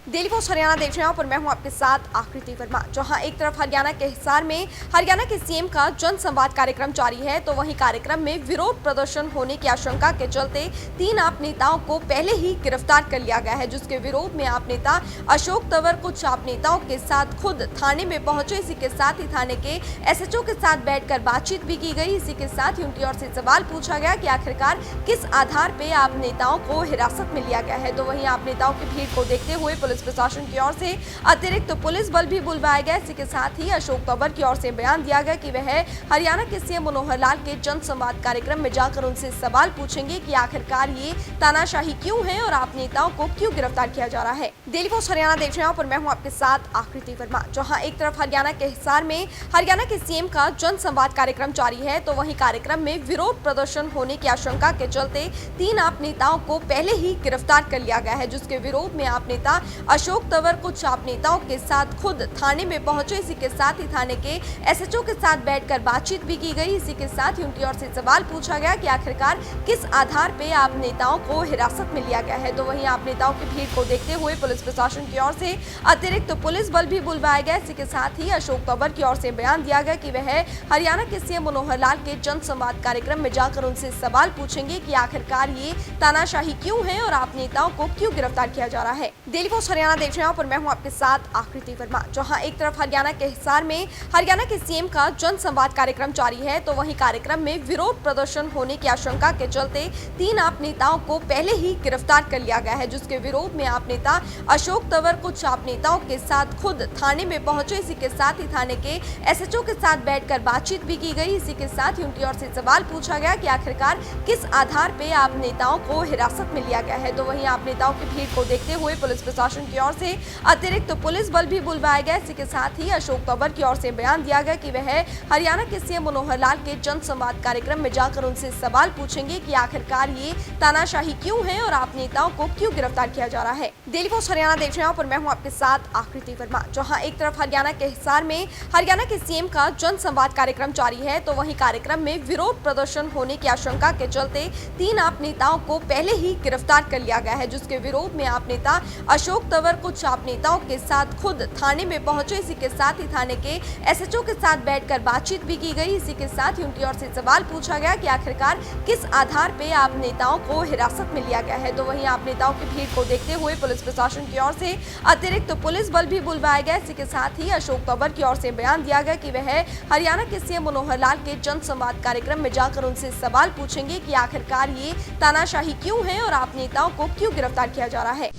Delhi post Haryana देख रहे हैं और मैं हूं आपके साथ आकृति वर्मा। जहां एक तरफ हरियाणा के हिसार में हरियाणा के सीएम का जन संवाद कार्यक्रम जारी है, तो वहीं कार्यक्रम में विरोध प्रदर्शन होने की आशंका के चलते 3 आप नेताओं को पहले ही गिरफ्तार कर लिया गया है, जिसके विरोध में आप नेता अशोक तंवर कुछ आप नेताओं के साथ खुद थाने में पहुंचे। इसी के साथ ही थाने के एसएचओ के साथ बैठकर बातचीत भी की गई। इसी के साथ ही उनकी ओर से सवाल पूछा गया कि आखिरकार किस आधार पे आप नेताओं को हिरासत में लिया गया है। तो वहीं आप नेताओं की भीड़ को देखते हुए पुलिस प्रशासन की ओर से अतिरिक्त पुलिस बल भी बुलवाया गया। इसी के साथ ही अशोक तंवर की ओर से बयान दिया गया कि वह हरियाणा के सीएम मनोहर लाल के जन संवाद कार्यक्रम में जाकर उनसे सवाल पूछेंगे कि आखिरकार ये तानाशाही क्यों है और आप नेताओं को क्यों गिरफ्तार किया जा रहा है। दिल्ली पोस्ट हरियाणा देख रहे हैं और मैं हूं आपके साथ आकृति वर्मा। जहां एक तरफ हरियाणा के हिसार में हरियाणा के सीएम का जन संवाद कार्यक्रम जारी है, तो वहीं कार्यक्रम में विरोध प्रदर्शन होने की आशंका के चलते 3 आप नेताओं को पहले ही गिरफ्तार कर लिया गया है, जिसके विरोध में आप नेता अशोक तंवर कुछ आप नेताओं के साथ खुद थाने में पहुंचे। इसी के साथ ही थाने के एसएचओ के साथ बैठकर बातचीत भी की गई। इसी के साथ ही उनकी ओर से सवाल पूछा गया कि आखिरकार किस आधार पे आप नेताओं को हिरासत में लिया गया है। तो वहीं आप नेताओं की भीड़ को देखते हुए पुलिस प्रशासन की ओर से अतिरिक्त पुलिस बल भी बुलवाया गया। इसी के साथ ही अशोक तंवर की ओर से बयान दिया गया कि वह हरियाणा के सीएम मनोहर लाल के जन संवाद कार्यक्रम में जाकर उनसे सवाल पूछेंगे कि आखिरकार ये तानाशाही क्यों है और आप नेताओं को क्यों गिरफ्तार किया जा रहा है। दिल्ली पोस्ट हरियाणा देख रहे हैं और मैं हूं आपके साथ आकृति वर्मा। जहां एक तरफ हरियाणा के हिसार में हरियाणा के सीएम का जन संवाद कार्यक्रम जारी है, तो वहीं कार्यक्रम में विरोध प्रदर्शन होने की आशंका के चलते 3 आप नेताओं को पहले ही गिरफ्तार कर लिया गया है, जिसके विरोध में आप नेता अशोक तंवर कुछ आप नेताओं के साथ खुद थाने में पहुंचे। इसी के साथ ही थाने के एसएचओ के साथ बैठकर बातचीत भी की गई। इसी के साथ ही उनकी ओर से सवाल पूछा गया कि आखिरकार किस आधार पे आप नेताओं को हिरासत में लिया गया है। तो वहीं आप नेताओं की भीड़ को देखते हुए पुलिस प्रशासन की ओर से अतिरिक्त पुलिस बल भी बुलवाया गया। इसी के साथ ही अशोक तंवर की ओर से बयान दिया गया कि वह हरियाणा के सीएम मनोहर लाल के जन संवाद कार्यक्रम में जाकर उनसे सवाल पूछेंगे कि आखिरकार ये तानाशाही क्यों है और आप नेताओं को क्यों गिरफ्तार किया जा रहा है। दिल्ली पोस्ट हरियाणा देख रहे हैं और मैं हूं आपके साथ आकृति वर्मा। जहां एक तरफ हरियाणा के हिसार में हरियाणा के सीएम का जन संवाद कार्यक्रम जारी है, तो वहीं कार्यक्रम में विरोध प्रदर्शन होने की आशंका के चलते 3 आप नेताओं को पहले ही गिरफ्तार कर लिया गया है, जिसके विरोध में आप नेता अशोक तंवर कुछ आप नेताओं के साथ खुद थाने में पहुंचे। इसी के साथ ही थाने के एसएचओ के साथ बैठकर बातचीत भी की गई। इसी के साथ ही उनकी ओर से सवाल पूछा गया कि आखिरकार किस आधार पे आप नेताओं को हिरासत में लिया गया है। तो वहीं आप नेताओं की भीड़ को देखते हुए पुलिस प्रशासन की ओर से अतिरिक्त पुलिस बल भी बुलवाया गया। इसी के साथ ही अशोक तंवर की ओर से बयान दिया गया कि वह हरियाणा के सीएम मनोहर लाल के जन संवाद कार्यक्रम में जाकर उनसे सवाल पूछेंगे कि आखिरकार ये तानाशाही क्यों है और आप नेताओं को क्यों गिरफ्तार किया जा रहा है।